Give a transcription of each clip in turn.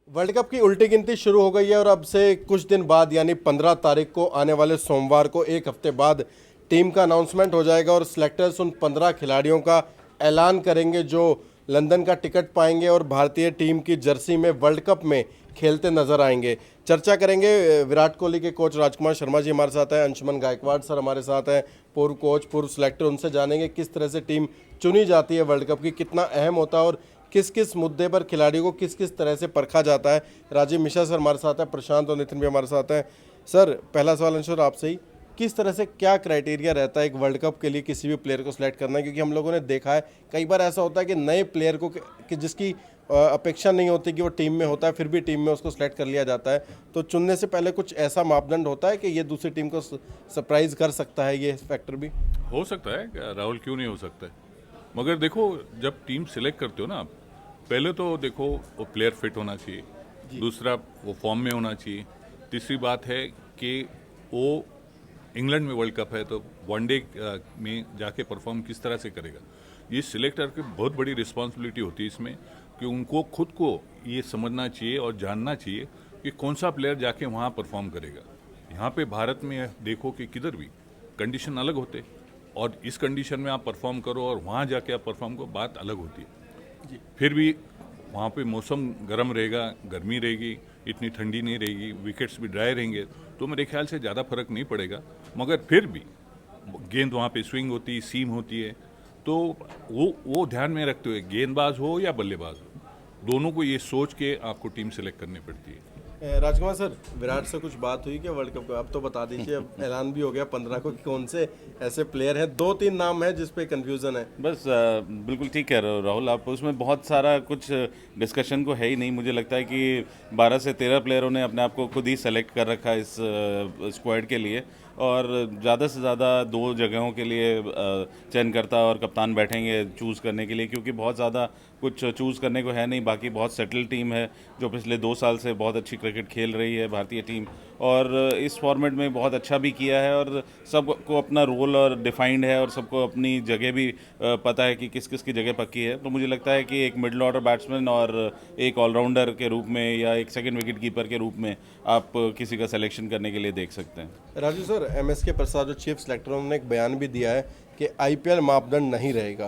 World cup की उल्टी गिनती शुरू हो गई है और अब से कुछ दिन बाद यानी 15 तारीख को आने वाले सोमवार को एक हफ्ते बाद टीम का अनाउंसमेंट हो जाएगा और सिलेक्टर्स उन 15 खिलाड़ियों का ऐलान करेंगे जो लंदन का टिकट पाएंगे और भारतीय टीम की जर्सी में वर्ल्ड कप में खेलते नजर आएंगे। चर्चा करेंगे विराट कोहली के कोच राजकुमार शर्मा जी हमारे साथ हैं, अंशुमन गायकवाड़ सर हमारे साथ हैं, पूर्व कोच पूर्व सिलेक्टर, उनसे जानेंगे किस तरह से टीम चुनी जाती है वर्ल्ड कप की, कितना अहम होता है और किस किस मुद्दे पर खिलाड़ियों को किस किस तरह से परखा जाता है। राजीव मिश्रा सर हमारे साथ हैं, प्रशांत और नितिन भी हमारे साथ हैं। सर पहला सवाल अंशुर आपसे ही, किस तरह से क्या क्राइटेरिया रहता है एक वर्ल्ड कप के लिए किसी भी प्लेयर को सिलेक्ट करना है, क्योंकि हम लोगों ने देखा है कई बार ऐसा होता है कि नए प्लेयर को कि जिसकी अपेक्षा नहीं होती कि वो टीम में होता है फिर भी टीम में उसको सिलेक्ट कर लिया जाता है, तो चुनने से पहले कुछ ऐसा मापदंड होता है कि ये दूसरी टीम को सरप्राइज कर सकता है, ये फैक्टर भी हो सकता है। राहुल, क्यों नहीं हो सकता है? मगर देखो, जब टीम सिलेक्ट करते हो ना आप, पहले तो देखो वो प्लेयर फिट होना चाहिए, दूसरा वो फॉर्म में होना चाहिए, तीसरी बात है कि वो इंग्लैंड में वर्ल्ड कप है तो वनडे में जाके परफॉर्म किस तरह से करेगा। ये सिलेक्टर की बहुत बड़ी रिस्पॉन्सिबिलिटी होती है इसमें कि उनको खुद को ये समझना चाहिए और जानना चाहिए कि कौन सा प्लेयर जाके वहाँ परफॉर्म करेगा। यहाँ पे भारत में देखो कि किधर भी कंडीशन अलग होते और इस कंडीशन में आप परफॉर्म करो और वहाँ जाके आप परफॉर्म करो, बात अलग होती है। फिर भी वहाँ पे मौसम गर्म रहेगा, गर्मी रहेगी, इतनी ठंडी नहीं रहेगी, विकेट्स भी ड्राई रहेंगे, तो मेरे ख्याल से ज़्यादा फर्क नहीं पड़ेगा। मगर फिर भी गेंद वहाँ पे स्विंग होती है, सीम होती है, तो वो ध्यान में रखते हुए गेंदबाज हो या बल्लेबाज हो, दोनों को ये सोच के आपको टीम सेलेक्ट करनी पड़ती है। राजकुमार सर, विराट से कुछ बात हुई क्या वर्ल्ड कप का? अब तो बता दीजिए, अब ऐलान भी हो गया 15 को कि कौन से ऐसे प्लेयर हैं, 2-3 नाम है जिस पे कंफ्यूजन है। बस बिल्कुल ठीक कह रहे हो राहुल आप। उसमें बहुत सारा कुछ डिस्कशन को है ही नहीं। मुझे लगता है कि 12 से 13 प्लेयरों ने अपने आप को खुद ही सेलेक्ट कर रखा है इस स्क्वाड के लिए, और ज़्यादा से ज़्यादा 2 जगहों के लिए चयनकर्ता और कप्तान बैठेंगे चूज़ करने के लिए, क्योंकि बहुत ज़्यादा कुछ चूज़ करने को है नहीं। बाकी बहुत सेटल टीम है जो पिछले 2 साल से बहुत अच्छी क्रिकेट खेल रही है भारतीय टीम, और इस फॉर्मेट में बहुत अच्छा भी किया है, और सबको अपना रोल और डिफाइंड है और सबको अपनी जगह भी पता है कि किस किस की जगह पक्की है। तो मुझे लगता है कि एक मिडिल ऑर्डर बैट्समैन और एक ऑलराउंडर के रूप में या एक सेकंड विकेट कीपर के रूप में आप किसी का सिलेक्शन करने के लिए देख सकते हैं। राजू सर, MSK प्रसाद जो चीफ सिलेक्टर उन्होंने एक बयान भी दिया है कि IPL मापदंड नहीं रहेगा,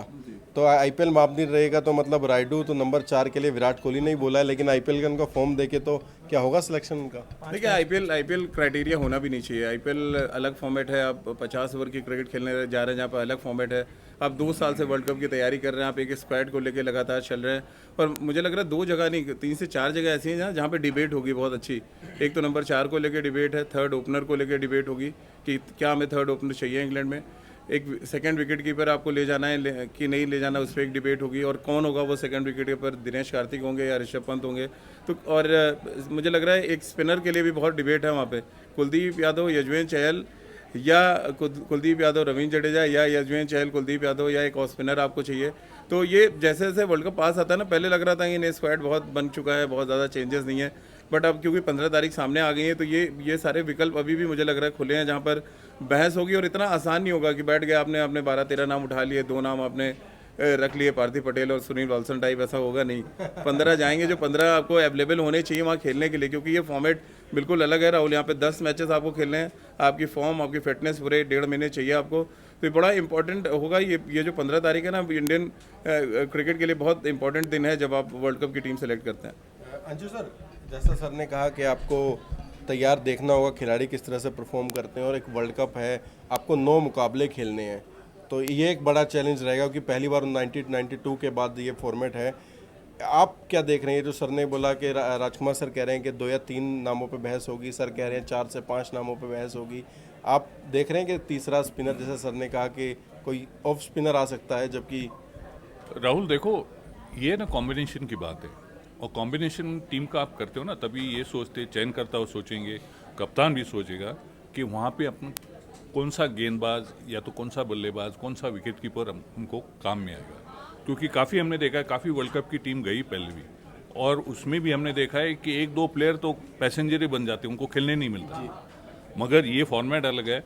तो IPL मापदंड रहेगा तो मतलब राइडू तो नंबर 4 के लिए विराट कोहली ने ही बोला है, लेकिन IPL का उनका फॉर्म देखे तो क्या होगा सिलेक्शन उनका? देखिए, आईपीएल क्राइटेरिया होना भी नहीं चाहिए। आईपीएल अलग फॉर्मेट है, आप 50 ओवर की क्रिकेट खेलने जा रहे हैं जहाँ पर अलग फॉर्मेट है। आप 2 साल से वर्ल्ड कप की तैयारी कर रहे हैं, आप एक स्क्वाड को लेकर लगातार चल रहे हैं, और मुझे लग रहा है 2 जगह नहीं 3 से 4 जगह ऐसी हैं जहाँ पे डिबेट होगी बहुत अच्छी। एक तो नंबर 4 को लेकर डिबेट है, थर्ड ओपनर को लेकर डिबेट होगी कि क्या हमें थर्ड ओपनर चाहिए इंग्लैंड में, एक सेकंड विकेट कीपर आपको ले जाना है कि नहीं ले जाना, उस पर एक डिबेट होगी, और कौन होगा वो second wicket keeper, Dinesh Karthik होंगे या ऋषभ पंत होंगे। तो और मुझे लग रहा है एक स्पिनर के लिए भी बहुत डिबेट है वहाँ पे, कुलदीप यादव, यजुवेंद्र चहल, या कुलदीप यादव रवींद्र जडेजा, या यजुवेंद्र चहल कुलदीप यादव, या एक और स्पिनर आपको चाहिए। तो ये जैसे जैसे वर्ल्ड कप पास आता है ना, पहले लग रहा था कि नए स्क्वाड बहुत बन चुका है, बहुत ज़्यादा चेंजेस नहीं है, बट अब क्योंकि 15 तारीख सामने आ गई है तो ये सारे विकल्प अभी भी मुझे लग रहा है खुले हैं, जहाँ पर बहस होगी। और इतना आसान नहीं होगा कि बैठ गए आपने अपने 12-13 नाम उठा लिए, 2 नाम आपने रख लिए पार्थिव पटेल और सुनील वाल्सन टाइप, ऐसा होगा नहीं। 15 जाएंगे, जो 15 आपको अवेलेबल होने चाहिए वहाँ खेलने के लिए, क्योंकि ये फॉर्मेट बिल्कुल अलग है राहुल। यहाँ पे 10 मैचेस आपको खेलने हैं, आपकी फॉर्म, आपकी फिटनेस पूरे 1.5 महीने चाहिए आपको, तो ये बड़ा इंपॉर्टेंट होगा। ये जो 15 तारीख है ना, इंडियन क्रिकेट के लिए बहुत इंपॉर्टेंट दिन है जब आप वर्ल्ड कप की टीम सेलेक्ट करते हैं। अंशु सर, जैसा सर ने कहा कि आपको तैयार देखना होगा खिलाड़ी किस तरह से परफॉर्म करते हैं, और एक वर्ल्ड कप है, आपको 9 मुकाबले खेलने हैं, तो ये एक बड़ा चैलेंज रहेगा क्योंकि पहली बार 1992 के बाद ये फॉर्मेट है। आप क्या देख रहे हैं? जो सर ने बोला कि राजकुमार सर कह रहे हैं कि 2 या 3 नामों पे बहस होगी, सर कह रहे हैं 4 से 5 नामों पे बहस होगी, आप देख रहे हैं कि तीसरा स्पिनर, जैसे सर ने कहा कि कोई ऑफ स्पिनर आ सकता है, जबकि राहुल देखो, ये ना कॉम्बिनेशन की बात है, और कॉम्बिनेशन टीम का आप करते हो ना, तभी ये सोचते, चयनकर्ता सोचेंगे, कप्तान भी सोचेगा कि वहाँ पे अपन कौन सा गेंदबाज या तो कौन सा बल्लेबाज, कौन सा विकेट कीपर हमको काम में आएगा। क्योंकि काफ़ी हमने देखा है, काफ़ी वर्ल्ड कप की टीम गई पहले भी, और उसमें भी हमने देखा है कि 1-2 प्लेयर तो पैसेंजर ही बन जाते हैं, उनको खेलने नहीं मिलता। मगर ये फॉर्मेट अलग है,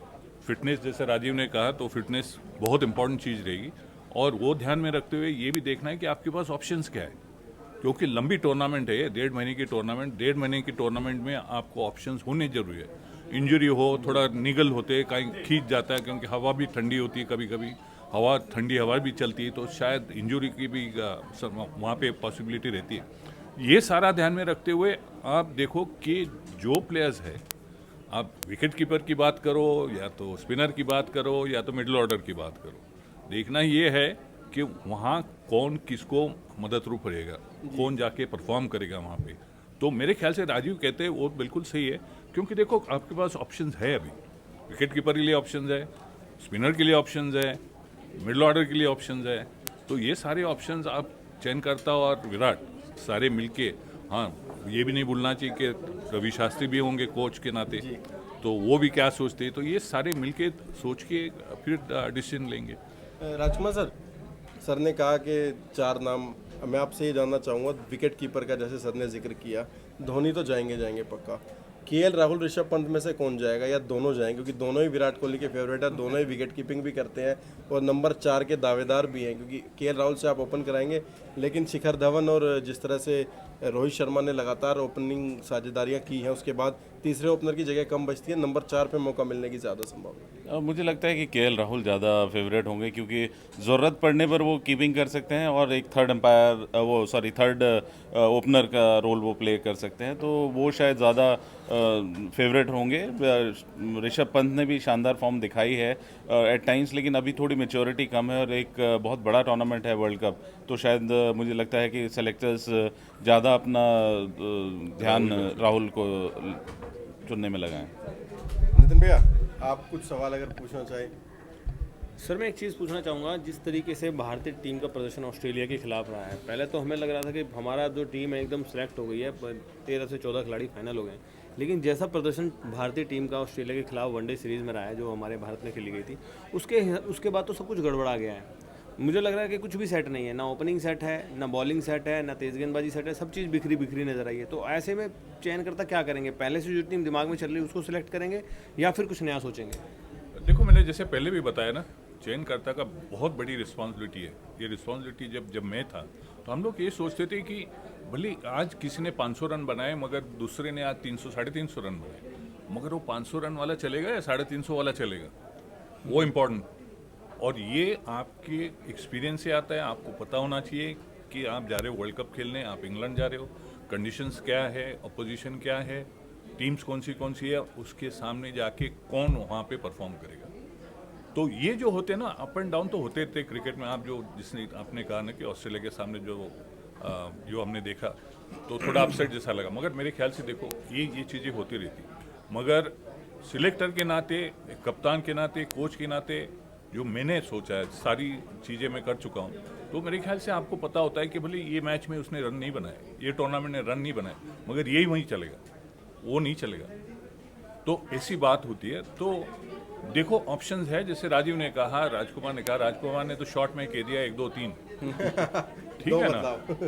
फिटनेस जैसे राजीव ने कहा, तो फिटनेस बहुत इंपॉर्टेंट चीज़ रहेगी, और वो ध्यान में रखते हुए ये भी देखना है कि आपके पास ऑप्शंस क्या है। क्योंकि लंबी टूर्नामेंट है, 1.5 महीने की टूर्नामेंट, 1.5 महीने की टूर्नामेंट में आपको ऑप्शंस होने जरूरी है। इंजरी हो, थोड़ा निगल होते, कहीं खींच जाता है, क्योंकि हवा भी ठंडी होती है, कभी कभी ठंडी हवा भी चलती है, तो शायद इंजरी की भी वहाँ पे पॉसिबिलिटी रहती है। ये सारा ध्यान में रखते हुए आप देखो कि जो प्लेयर्स है, आप विकेट कीपर की बात करो या तो स्पिनर की बात करो या तो मिडिल ऑर्डर की बात करो, देखना ये है कि वहाँ कौन किसको मदद रूप रहेगा, कौन जाके परफॉर्म करेगा वहाँ पे। तो मेरे ख्याल से राजीव कहते हैं वो बिल्कुल सही है, क्योंकि देखो आपके पास ऑप्शंस है अभी, विकेट कीपर के लिए ऑप्शंस है, स्पिनर के लिए ऑप्शंस है, मिडिल ऑर्डर के लिए ऑप्शंस है। तो ये सारे ऑप्शंस आप चयनकर्ता और विराट सारे मिलके, हाँ ये भी नहीं भूलना चाहिए कि रवि शास्त्री भी होंगे कोच के नाते, तो वो भी क्या सोचते हैं, तो ये सारे मिलके सोच के फिर डिसीजन लेंगे। राजकुमार सर ने कहा कि 4 नाम, मैं आपसे ये जानना चाहूँगा विकेट कीपर का, जैसे सर ने जिक्र किया, धोनी तो जाएंगे पक्का, केएल राहुल ऋषभ पंत में से कौन जाएगा या दोनों जाएंगे? क्योंकि दोनों ही विराट कोहली के फेवरेट है, दोनों ही विकेट कीपिंग भी करते हैं और नंबर 4 के दावेदार भी हैं, क्योंकि केएल राहुल से आप ओपन कराएंगे, लेकिन शिखर धवन और जिस तरह से रोहित शर्मा ने लगातार ओपनिंग साझेदारियां की हैं, उसके बाद तीसरे ओपनर की जगह कम बचती है, नंबर 4 पे मौका मिलने की ज़्यादा संभावना। मुझे लगता है कि केएल राहुल ज़्यादा फेवरेट होंगे, क्योंकि ज़रूरत पड़ने पर वो कीपिंग कर सकते हैं और एक थर्ड ओपनर का रोल वो प्ले कर सकते हैं, तो वो शायद ज़्यादा फेवरेट होंगे। ऋषभ पंत ने भी शानदार फॉर्म दिखाई है एट टाइम्स, लेकिन अभी थोड़ी मेच्योरिटी कम है और एक बहुत बड़ा टूर्नामेंट है वर्ल्ड कप, तो शायद मुझे लगता है कि सेलेक्टर्स ज़्यादा अपना ध्यान राहुल को चुनने में लगाएं। नितिन भैया, आप कुछ सवाल अगर पूछना चाहें। सर मैं एक चीज़ पूछना चाहूँगा, जिस तरीके से भारतीय टीम का प्रदर्शन ऑस्ट्रेलिया के खिलाफ रहा है, पहले तो हमें लग रहा था कि हमारा जो टीम है एकदम सेलेक्ट हो गई है, 13 से 14 खिलाड़ी फाइनल हो गए, लेकिन जैसा प्रदर्शन भारतीय टीम का ऑस्ट्रेलिया के खिलाफ वनडे सीरीज़ में रहा है जो हमारे भारत में खेली गई थी, उसके बाद तो सब कुछ गड़बड़ा गया है। मुझे लग रहा है कि कुछ भी सेट नहीं है, ना ओपनिंग सेट है, ना बॉलिंग सेट है, ना तेज़ गेंदबाजी सेट है, सब चीज़ बिखरी बिखरी नजर आई है। तो ऐसे में चयनकर्ता क्या करेंगे? पहले से जो टीम दिमाग में चल रही है उसको सिलेक्ट करेंगे या फिर कुछ नया सोचेंगे? देखो मैंने जैसे पहले भी बताया ना, चयनकर्ता का बहुत बड़ी रिस्पॉन्सिबिलिटी है। ये रिस्पॉन्सिबिलिटी जब मैं था तो हम लोग ये सोचते थे कि भले आज किसी ने 500 रन बनाए, मगर दूसरे ने आज 300 350 रन बनाए, मगर वो 500 रन वाला चलेगा या 350 वाला चलेगा, वो इम्पोर्टेंट। और ये आपके एक्सपीरियंस से आता है, आपको पता होना चाहिए कि आप जा रहे हो वर्ल्ड कप खेलने, आप इंग्लैंड जा रहे हो, कंडीशंस क्या है, अपोजिशन क्या है, टीम्स कौन सी है, उसके सामने जाके कौन वहाँ पे परफॉर्म करेगा। तो ये जो होते हैं ना, अप एंड डाउन तो होते थे क्रिकेट में। आप जिसने आपने कहा ना कि ऑस्ट्रेलिया के सामने जो हमने देखा तो थोड़ा अपसेट जैसा लगा, मगर मेरे ख्याल से देखो ये चीज़ें होती रहती, मगर सिलेक्टर के नाते, कप्तान के नाते, कोच के नाते जो मैंने सोचा है, सारी चीज़ें मैं कर चुका हूँ, तो मेरे ख्याल से आपको पता होता है कि भले ये मैच में उसने रन नहीं बनाए, ये टूर्नामेंट में रन नहीं बनाए, मगर यही वहीं चलेगा, वो नहीं चलेगा। तो ऐसी बात होती है। तो देखो ऑप्शंस है, जैसे राजीव ने कहा, राजकुमार ने तो शॉर्ट में कह दिया 1 2 3 ठीक है ना,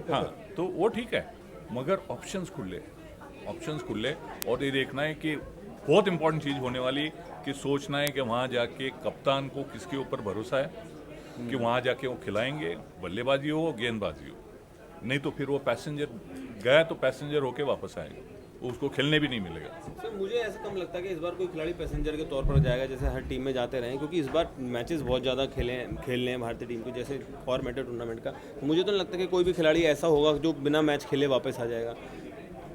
हाँ तो वो ठीक है, मगर ऑप्शंस खुले और ये देखना है कि बहुत इंपॉर्टेंट चीज़ होने वाली कि सोचना है कि वहाँ जाके कप्तान को किसके ऊपर भरोसा है कि वहाँ जाके वो खिलाएंगे, बल्लेबाजी हो गेंदबाजी हो, नहीं तो फिर वो पैसेंजर गया तो पैसेंजर होके वापस आएगा, उसको खेलने भी नहीं मिलेगा। सर मुझे ऐसा कम लगता है कि इस बार कोई खिलाड़ी पैसेंजर के तौर पर जाएगा, जैसे हर टीम में जाते रहे, क्योंकि इस बार मैचेस बहुत ज़्यादा खेलने हैं भारतीय टीम को, जैसे फॉर्मेट है टूर्नामेंट का। तो मुझे तो नहीं लगता कि कोई भी खिलाड़ी ऐसा होगा जो बिना मैच खेले वापस आ जाएगा।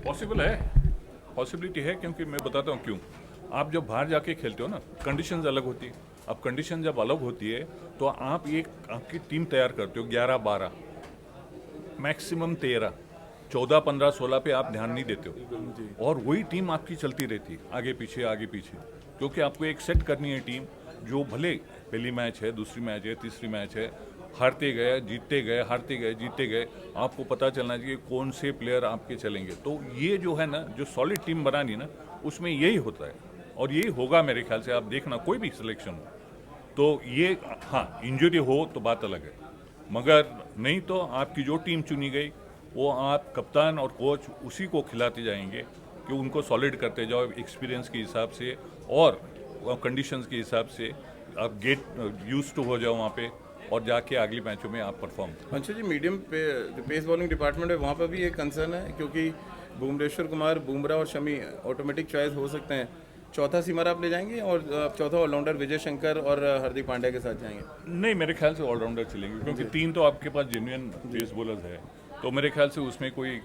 पॉसिबल है, पॉसिबिलिटी है, क्योंकि मैं बताता हूँ क्यों। आप जब बाहर जाके खेलते हो ना, कंडीशंस अलग होती है। अब कंडीशन जब अलग होती है तो आप आपकी टीम तैयार करते हो 11-12, मैक्सिमम 13, 14, 15, 16 पे आप ध्यान नहीं देते हो, और वही टीम आपकी चलती रहती है आगे पीछे, क्योंकि आपको एक सेट करनी है टीम, जो भले पहली मैच है, दूसरी मैच है, तीसरी मैच है, हारते गए जीतते गए, हारते गए जीतते गए, आपको पता चलना चाहिए कौन से प्लेयर आपके चलेंगे। तो ये जो है ना, जो सॉलिड टीम बनानी ना, उसमें यही होता है और यही होगा मेरे ख्याल से। आप देखना कोई भी सिलेक्शन हो तो ये, हाँ इंजरी हो तो बात अलग है, मगर नहीं तो आपकी जो टीम चुनी गई वो आप कप्तान और कोच उसी को खिलाते जाएंगे कि उनको सॉलिड करते जाओ एक्सपीरियंस के हिसाब से और कंडीशंस के हिसाब से। आप गेट यूज टू हो जाओ वहाँ पे, और जाके अगले मैचों में आप परफॉर्म करें। अंशु जी, मीडियम पेस बॉलिंग डिपार्टमेंट है, वहाँ पर भी एक कंसर्न है क्योंकि भुवनेश्वर कुमार, बुमराह और शमी ऑटोमेटिक चॉइस हो सकते हैं। चौथा सीमर आप ले जाएंगे और चौथा ऑलराउंडर विजय शंकर और हार्दिक पांड्या के साथ जाएंगे? नहीं, मेरे ख्याल से ऑलराउंडर चलेंगे क्योंकि 3 तो आपके पास जेन्युइन पेस बॉलर्स है, तो मेरे ख्याल से उसमें कोई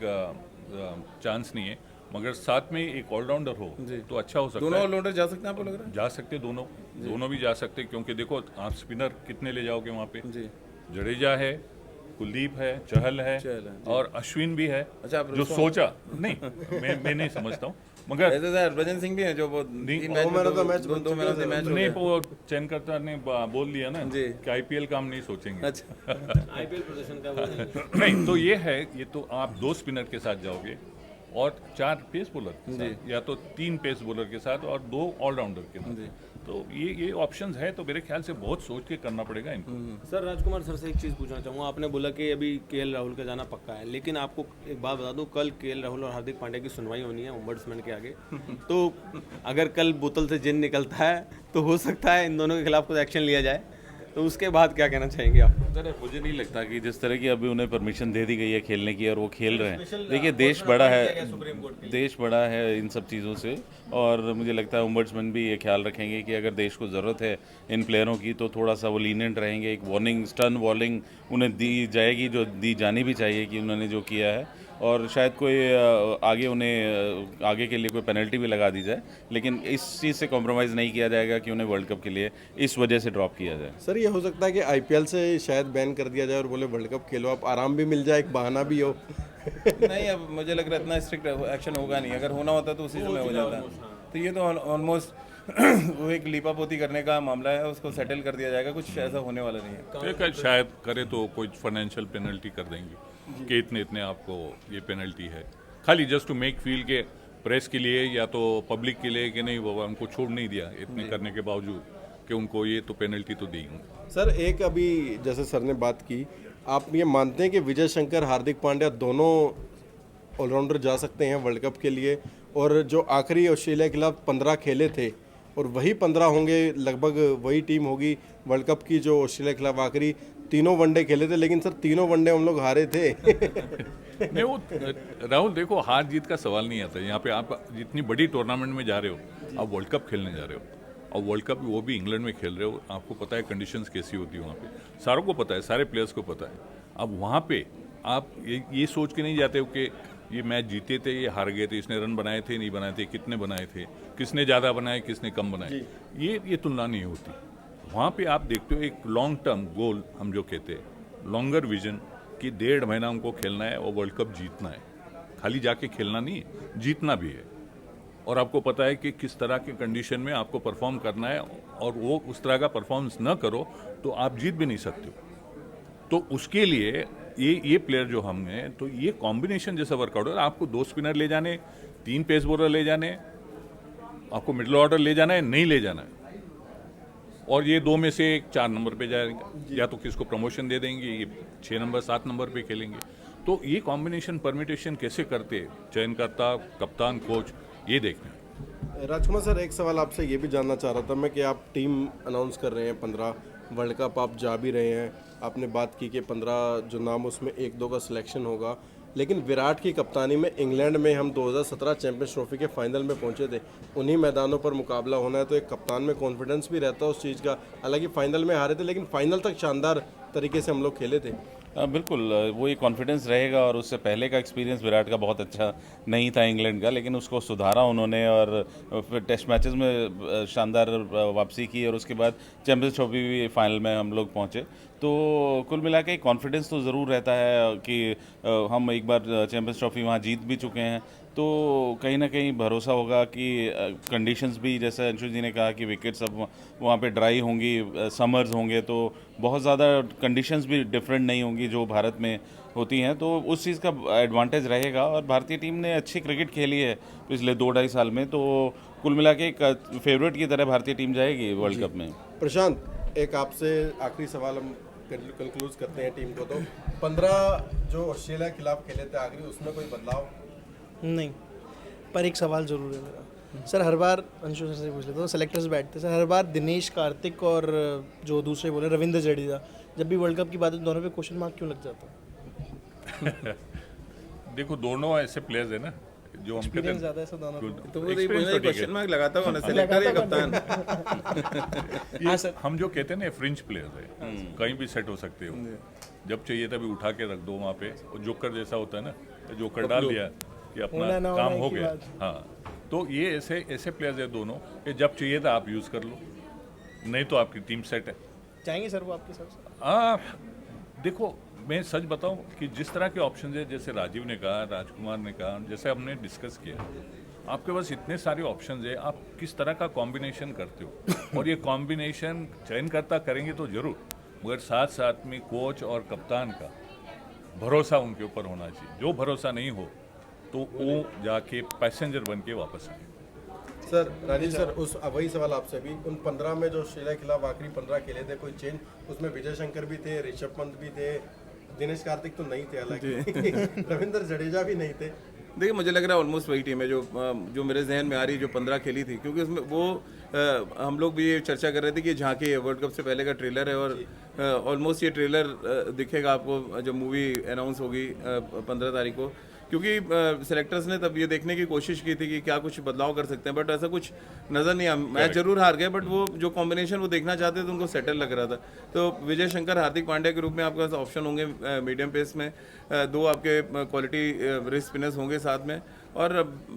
चांस नहीं है। मगर साथ में एक ऑलराउंडर हो तो अच्छा हो सकता दोनों है। ऑलराउंडर जा सकते हैं आपको लग रहा जा सकते दोनों भी जा सकते, क्योंकि देखो आप स्पिनर कितने ले जाओगे वहाँ पे? है? जी। जडेजा है, कुलदीप है, चहल है और अश्विन भी है। अच्छा, आप जो सोचा नहीं, मैं नहीं समझता हूँ, मगर ऐसे तो हरभजन सिंह भी है जो वो तीन match man of the match दो मैन ऑफ द मैच हो नहीं, गए। वो चयनकर्ता ने बोल दिया ना जी। कि आईपीएल काम नहीं सोचेंगे। अच्छा। आईपीएल प्रदर्शन का वो नहीं। नहीं, तो ये है, ये तो आप 2 स्पिनर के साथ जाओगे और 4 पेस बॉलर के साथ, या तो 3 पेस बॉलर के साथ और 2 ऑलराउंडर के साथ। तो ये ऑप्शंस है, तो मेरे ख्याल से बहुत सोच के करना पड़ेगा इनको। सर, राजकुमार सर से एक चीज़ पूछना चाहूँगा। आपने बोला कि अभी केएल राहुल का जाना पक्का है, लेकिन आपको एक बात बता दूं, कल केएल राहुल और हार्दिक पांड्या की सुनवाई होनी है ओम्बड्समैन के आगे। तो अगर कल बोतल से जिन निकलता है तो हो सकता है इन दोनों के खिलाफ कुछ एक्शन लिया जाए, तो उसके बाद क्या कहना चाहेंगे आप? सर, मुझे नहीं लगता कि जिस तरह की अभी उन्हें परमिशन दे दी गई है खेलने की और वो खेल रहे हैं। देखिए, देश बड़ा है इन सब चीज़ों से, और मुझे लगता है ओम्बड्समैन भी ये ख्याल रखेंगे कि अगर देश को ज़रूरत है इन प्लेयरों की तो थोड़ा सा वो लीनियंट रहेंगे। एक वार्निंग, स्टर्न वार्निंग उन्हें दी जाएगी, जो दी जानी भी चाहिए कि उन्होंने जो किया है, और शायद कोई आगे उन्हें आगे के लिए कोई पेनल्टी भी लगा दी जाए, लेकिन इस चीज़ से कॉम्प्रोमाइज़ नहीं किया जाएगा कि उन्हें वर्ल्ड कप के लिए इस वजह से ड्रॉप किया जाए। सर, ये हो सकता है कि आईपीएल से शायद बैन कर दिया जाए और बोले वर्ल्ड कप खेलो, आप आराम भी मिल जाए, एक बहाना भी हो। नहीं, अब मुझे लग रहा है इतना स्ट्रिक्ट एक्शन होगा नहीं। अगर होना होता तो उसी समय हो जाता। तो ये तो ऑलमोस्ट वो एक लीपापोती करने का मामला है, उसको सेटल कर दिया जाएगा, कुछ ऐसा होने वाला नहीं है। ठीक है, शायद करे तो कोई फाइनेंशियल पेनल्टी कर देंगे कि इतने आपको ये पेनल्टी है, खाली जस्ट टू मेक फील के प्रेस के लिए या तो पब्लिक के लिए कि नहीं वो हमको छोड़ नहीं दिया इतने करने के बावजूद, कि उनको ये तो पेनल्टी तो दी। सर, एक अभी जैसे सर ने बात की, आप ये मानते हैं कि विजय शंकर, हार्दिक पांड्या दोनों ऑलराउंडर जा सकते हैं वर्ल्ड कप के लिए? और जो आखिरी ऑस्ट्रेलिया के खिलाफ 15 खेले थे और वही 15 होंगे, लगभग वही टीम होगी वर्ल्ड कप की जो ऑस्ट्रेलिया के खिलाफ आखिरी तीनों वनडे खेले थे, लेकिन सर तीनों वनडे हम लोग हारे थे। नहीं, वो राहुल देखो, हार जीत का सवाल नहीं आता यहाँ पे। आप जितनी बड़ी टूर्नामेंट में जा रहे हो, आप वर्ल्ड कप खेलने जा रहे हो, और वर्ल्ड कप वो भी इंग्लैंड में खेल रहे हो, आपको पता है कंडीशंस कैसी होती है वहाँ पे, सारों को पता है, सारे प्लेयर्स को पता है। अब वहाँ पे आप ये सोच के नहीं जाते हो कि ये मैच जीते थे, ये हार गए थे, इसने रन बनाए थे, नहीं बनाए थे, कितने बनाए थे, किसने ज़्यादा बनाए, किसने कम बनाए, ये तुलना नहीं होती। वहाँ पे आप देखते हो एक लॉन्ग टर्म गोल, हम जो कहते हैं लॉन्गर विजन, कि 1.5 महीना हमको खेलना है और वर्ल्ड कप जीतना है। खाली जाके खेलना नहीं है, जीतना भी है। और आपको पता है कि किस तरह के कंडीशन में आपको परफॉर्म करना है, और वो उस तरह का परफॉर्मेंस न करो तो आप जीत भी नहीं सकते हो। तो उसके लिए ये प्लेयर जो हम हैं, तो ये कॉम्बिनेशन जैसा वर्कआउट है। आपको 2 स्पिनर ले जाने, 3 पेस बॉलर ले जाने, आपको मिडिल ऑर्डर ले जाना है, नहीं ले जाना है, और ये 2 में से एक 4 नंबर पे जाएगा, या तो किसको प्रमोशन दे देंगे, ये 6 नंबर 7 नंबर पे खेलेंगे। तो ये कॉम्बिनेशन परमिटेशन कैसे करते चयनकर्ता, कप्तान, कोच, ये देखना है। राजकुमार सर, एक सवाल आपसे ये भी जानना चाह रहा था मैं कि आप टीम अनाउंस कर रहे हैं, 15 वर्ल्ड कप आप जा भी रहे हैं, आपने बात की कि 15 जो नाम उसमें 1-2 का सिलेक्शन होगा, लेकिन विराट की कप्तानी में इंग्लैंड में हम 2017 चैंपियंस ट्रॉफी के फाइनल में पहुंचे थे, उन्हीं मैदानों पर मुकाबला होना है, तो एक कप्तान में कॉन्फिडेंस भी रहता है उस चीज़ का। हालांकि फाइनल में हारे थे, लेकिन फाइनल तक शानदार तरीके से हम लोग खेले थे। बिल्कुल, वो ये कॉन्फिडेंस रहेगा, और उससे पहले का एक्सपीरियंस विराट का बहुत अच्छा नहीं था इंग्लैंड का, लेकिन उसको सुधारा उन्होंने, और फिर टेस्ट मैचेस में शानदार वापसी की, और उसके बाद चैंपियंस ट्रॉफी भी फाइनल में हम लोग पहुंचे। तो कुल मिला के कॉन्फिडेंस तो ज़रूर रहता है कि हम एक बार चैंपियंस ट्रॉफी वहाँ जीत भी चुके हैं, तो कहीं ना कहीं भरोसा होगा कि कंडीशंस भी, जैसे अंशु जी ने कहा कि विकेट्स अब वहाँ पे ड्राई होंगी, समर्स होंगे, तो बहुत ज़्यादा कंडीशंस भी डिफरेंट नहीं होंगी जो भारत में होती हैं, तो उस चीज़ का एडवांटेज रहेगा। और भारतीय टीम ने अच्छी क्रिकेट खेली है पिछले 2-2.5 साल में, तो कुल मिला के एक फेवरेट की तरह भारतीय टीम जाएगी वर्ल्ड कप में। प्रशांत, एक आपसे आखिरी सवाल हम कंक्लूज करते हैं टीम को। तो 15 जो ऑस्ट्रेलिया के खिलाफ खेले थे आखिरी, उसमें कोई बदलाव? नहीं, पर एक सवाल ज़रूर है मेरा। सर हर बार अंशु सर से पूछ लेता हूँ, सेलेक्टर्स बैठते हैं सर, हर बार दिनेश कार्तिक और जो दूसरे बोले रविंद्र जडेजा, जब भी वर्ल्ड कप की बात है दोनों पे क्वेश्चन मार्क क्यों लग जाता है? देखो दोनों ऐसे प्लेयर्स है ना जो हम कहते एक्सपीरियंस हैं ज़्यादा है सर दोनों को। तो वो Experience तो ठीक क्वेश्चन है। मार्क लगाता होगा ना, सेलेक्टर या कप्तान। ये हम जो कहते हैं ना फ्रिंज प्लेयर्स है, कहीं भी सेट हो सकते हो, जब चाहिए तभी उठा के रख दो वहाँ पे, और जोकर जैसा होता है ना, जोकर डाल दिया कि अपना होना ना होना काम एक हो ही गया। बात। हाँ, तो ये ऐसे ऐसे प्लेयर्स है दोनों कि जब चाहिए था आप यूज़ कर लो, नहीं तो आपकी टीम सेट है। चाहेंगे सर वो आपके साथ से? देखो मैं सच बताऊं कि जिस तरह के ऑप्शन है, जैसे राजीव ने कहा, राजकुमार ने कहा, जैसे हमने डिस्कस किया, आपके पास इतने सारे ऑप्शन है, आप किस तरह का कॉम्बिनेशन करते हो, और ये कॉम्बिनेशन चयन करता करेंगे तो जरूर, मगर साथ साथ में कोच और कप्तान का भरोसा उनके ऊपर होना चाहिए। जो भरोसा नहीं हो तो वो जाके पैसेंजर बन के वापस आए। सर राजीव सर, उस वही सवाल आपसे भी, उन 15 में जो ऑस्ट्रेलिया के खिलाफ आखिरी 15 खेले थे, कोई चेंज? उसमें विजय शंकर भी थे, ऋषभ पंत भी थे, दिनेश कार्तिक तो नहीं थे हालांकि रविंद्र जडेजा भी नहीं थे। देखिए मुझे लग रहा है ऑलमोस्ट वही टीम है जो मेरे जहन में आ रही, जो 15 खेली थी, क्योंकि उसमें वो हम लोग भी ये चर्चा कर रहे थे कि झांकी है, वर्ल्ड कप से पहले का ट्रेलर है, और ऑलमोस्ट ये ट्रेलर दिखेगा आपको जब मूवी अनाउंस होगी 15 तारीख को, क्योंकि सेलेक्टर्स ने तब ये देखने की कोशिश की थी कि क्या कुछ बदलाव कर सकते हैं, बट ऐसा कुछ नज़र नहीं आया। मैच जरूर हार गए, बट वो जो कॉम्बिनेशन वो देखना चाहते थे उनको सेटल लग रहा था। तो विजय शंकर, हार्दिक पांड्या के रूप में आपके पास ऑप्शन होंगे मीडियम पेस में, दो आपके क्वालिटी रिस्ट स्पिनर्स होंगे साथ में, और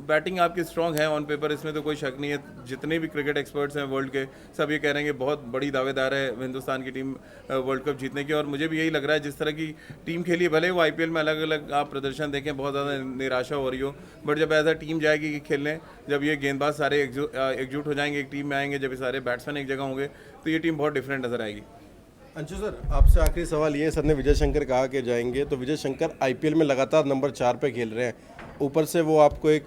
बैटिंग आपकी स्ट्रांग है ऑन पेपर, इसमें तो कोई शक नहीं है। जितने भी क्रिकेट एक्सपर्ट्स हैं वर्ल्ड के, सब ये कह रहे हैं कि बहुत बड़ी दावेदार है हिंदुस्तान की टीम वर्ल्ड कप जीतने की, और मुझे भी यही लग रहा है जिस तरह की टीम खेली है, भले वो आईपीएल में अलग अलग आप प्रदर्शन देखें, बहुत ज़्यादा निराशा हो रही हो, बट जब ऐसा टीम जाएगी खेलने, जब ये गेंदबाज सारे एकजुट हो जाएंगे, एक टीम में आएंगे, जब ये सारे बैट्समैन एक जगह होंगे, तो ये टीम बहुत डिफरेंट नजर आएगी। अंशु सर, आपसे आखिरी सवाल ये, सर ने विजय शंकर कहा कि जाएंगे, तो विजय शंकर आईपीएल में लगातार नंबर 4 पे खेल रहे हैं, ऊपर से वो आपको एक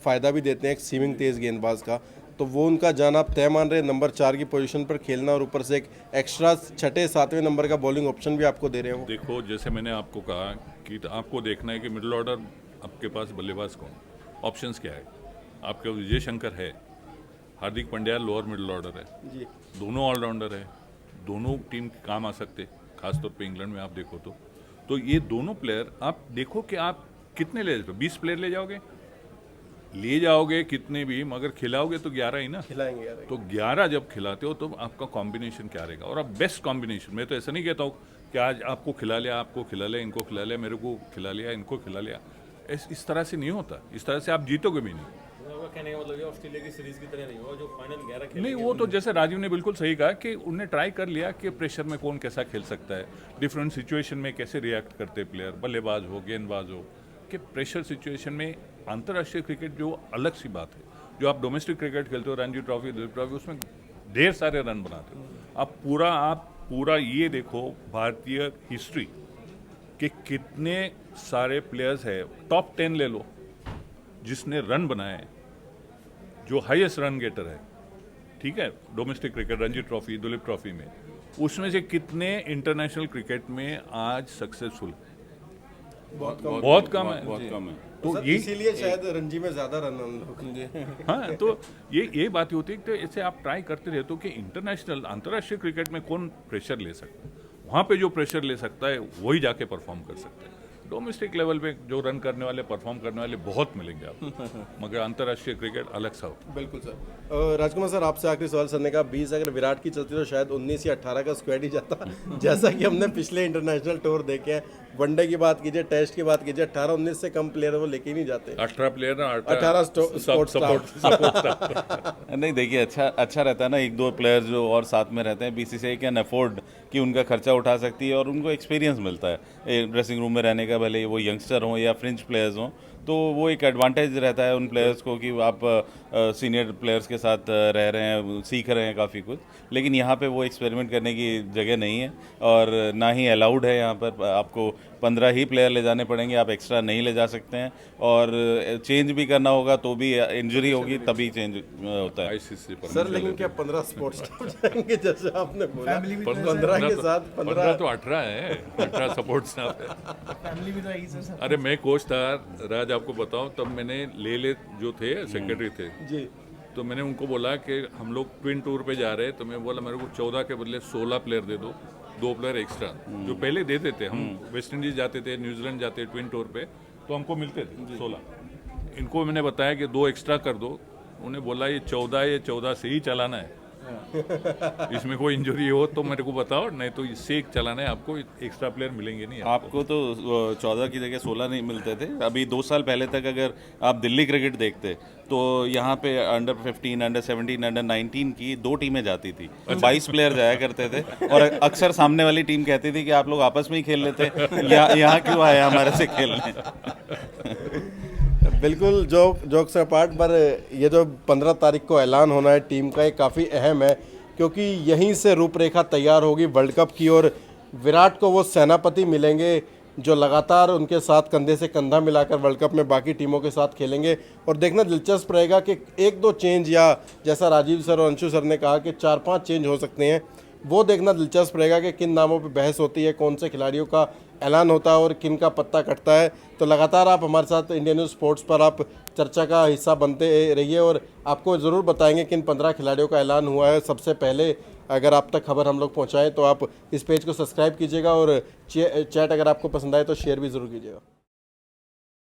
फ़ायदा भी देते हैं, एक सीमिंग तेज़ गेंदबाज का, तो वो उनका जाना आप तय मान रहे हैं, नंबर 4 की पोजीशन पर खेलना, और ऊपर से एक एक्स्ट्रा 6, 7वें नंबर का बॉलिंग ऑप्शन भी आपको दे रहे हो? देखो जैसे मैंने आपको कहा कि आपको देखना है कि मिडिल ऑर्डर आपके पास बल्लेबाज कौन, ऑप्शंस क्या है। आपके पास विजय शंकर है, Hardik Pandya lower middle order है जी, दोनों ऑलराउंडर है, दोनों टीम के काम आ सकते, खासतौर पे इंग्लैंड में आप देखो तो ये दोनों प्लेयर आप देखो कि आप कितने ले जाओगे, 20 प्लेयर ले जाओगे कितने भी, मगर खिलाओगे तो 11 ही ना, खिलाएंगे यार। तो 11 जब खिलाते हो तो आपका कॉम्बिनेशन क्या रहेगा, और आप बेस्ट कॉम्बिनेशन, मैं तो ऐसा नहीं कहता हूँ कि आज आपको खिला लिया, आपको खिला लिया, इनको खिला लिया, मेरे को खिला लिया, इनको खिला लिया, इस तरह से नहीं होता, इस तरह से आप जीतोगे भी नहीं। आपका कहने का मतलब ये ऑस्ट्रेलिया की सीरीज की तरह नहीं होगा जो फाइनल 11 खेल। नहीं, वो तो जैसे राजीव ने बिल्कुल सही कहा कि उन्हें ट्राई कर लिया कि प्रेशर में कौन कैसा खेल सकता है, डिफरेंट सिचुएशन में कैसे रिएक्ट करते प्लेयर, बल्लेबाज हो गेंदबाज हो, कि प्रेशर सिचुएशन में अंतर्राष्ट्रीय क्रिकेट जो अलग सी बात है, जो आप डोमेस्टिक क्रिकेट खेलते हो, रणजी ट्रॉफी, दिलीप ट्रॉफी, उसमें ढेर सारे रन बनाते हो। आप पूरा ये देखो भारतीय हिस्ट्री कि कितने सारे प्लेयर्स है, टॉप 10 ले लो जिसने रन बनाए, जो हाईएस्ट रन गेटर है, ठीक है, domestic cricket, Ranji trophy, Duleep trophy में, उसमें से कितने इंटरनेशनल क्रिकेट में आज सक्सेसफुल? बहुत कम है। तो सर, ये इसीलिए शायद रणजी में ज्यादा रन हम लोग। हाँ, तो ये बात होती है कि ऐसे आप ट्राई करते रहते हो कि इंटरनेशनल अंतर्राष्ट्रीय क्रिकेट में कौन प्रेशर ले सकता है, वहाँ पे जो प्रेशर ले सकता है वही जाके परफॉर्म कर सकता है। डोमेस्टिक लेवल पे जो रन करने वाले, परफॉर्म करने वाले बहुत मिलेंगे आपको, मगर अंतर्राष्ट्रीय क्रिकेट अलग सा हो। बिल्कुल सर। राजकुमार सर, आपसे आखिरी सवाल, सर ने कहा 20 अगर विराट की चलती तो शायद 19 या 18 का स्क्वाड ही जाता, जैसा कि हमने पिछले इंटरनेशनल टूर देखे हैं, वनडे की बात कीजिए, टेस्ट की बात कीजिए, 18-19 से कम प्लेयर वो लेके ही नहीं जाते। 18 प्लेयर ना, 18 स्पोर्ट्स सपोर्ट नहीं देखिए, अच्छा रहता है ना, एक दो प्लेयर जो और साथ में रहते हैं, बीसीसीआई कैन अफोर्ड कि उनका खर्चा उठा सकती है और उनको एक्सपीरियंस मिलता है ड्रेसिंग रूम में रहने का, भले वो यंगस्टर हों या फ्रिंज प्लेयर्स हों, तो वो एक एडवांटेज रहता है उन प्लेयर्स को कि आप सीनियर प्लेयर्स के साथ रह रहे हैं, सीख रहे हैं काफ़ी कुछ। लेकिन यहाँ पे वो एक्सपेरिमेंट करने की जगह नहीं है और ना ही अलाउड है। यहाँ पर आपको 15 ही प्लेयर ले जाने पड़ेंगे, आप एक्स्ट्रा नहीं ले जा सकते हैं, और चेंज भी करना होगा तो भी इंजरी होगी तभी चेंज होता है। आईसीसी पर सर, लेकिन क्या 15 स्पोर्ट्स स्टाफ जाएंगे जैसे आपने बोला? 15 के साथ 15 तो 18 है, 18 सपोर्ट स्टाफ है। फैमिली भी तो आई सर। अरे मैं कोच था, राज आपको बताऊं, तब मैंने ले जो थे सेक्रेटरी थे जी तो मैंने उनको बोला कि हम लोग ट्विन टूर पे जा रहे हैं, तो मैं बोला मेरे को 14 के बदले 16 प्लेयर दे दो, 2 प्लेयर एक्स्ट्रा जो पहले देते थे। हम वेस्ट इंडीज जाते थे, न्यूजीलैंड जाते ट्विन टूर पे, तो हमको मिलते थे 16। इनको मैंने बताया कि 2 एक्स्ट्रा कर दो, उन्हें बोला ये 14 से ही चलाना है, इसमें कोई इंजरी हो तो मेरे को बताओ, नहीं तो इससे एक चलाना है, आपको एक्स्ट्रा प्लेयर मिलेंगे नहीं आपको तो 14 की जगह 16 नहीं मिलते थे। अभी 2 साल पहले तक अगर आप दिल्ली क्रिकेट देखते तो यहाँ पे अंडर 15, अंडर 17, अंडर 19 की 2 टीमें जाती थी, 22 प्लेयर जाया करते थे और अक्सर सामने वाली टीम कहती थी कि आप लोग आपस में ही खेल लेते, यहाँ क्यों आए हमारे से खेलने। बिल्कुल जोक से अपार्ट, पर ये जो 15 तारीख को ऐलान होना है टीम का, ये काफ़ी अहम है क्योंकि यहीं से रूपरेखा तैयार होगी वर्ल्ड कप की और विराट को वो सेनापति मिलेंगे जो लगातार उनके साथ कंधे से कंधा मिलाकर वर्ल्ड कप में बाकी टीमों के साथ खेलेंगे। और देखना दिलचस्प रहेगा कि 1-2 चेंज, या जैसा राजीव सर और अंशु सर ने कहा कि 4-5 चेंज हो सकते हैं, वो देखना दिलचस्प रहेगा कि किन नामों पे बहस होती है, कौन से खिलाड़ियों का ऐलान होता है और किन का पत्ता कटता है। तो लगातार आप हमारे साथ इंडियन न्यूज़ स्पोर्ट्स पर आप चर्चा का हिस्सा बनते रहिए और आपको ज़रूर बताएंगे किन 15 खिलाड़ियों का ऐलान हुआ है सबसे पहले। अगर आप तक खबर हम लोग पहुंचाएं तो आप इस पेज को सब्सक्राइब कीजिएगा और चैट अगर आपको पसंद आए तो शेयर भी ज़रूर कीजिएगा।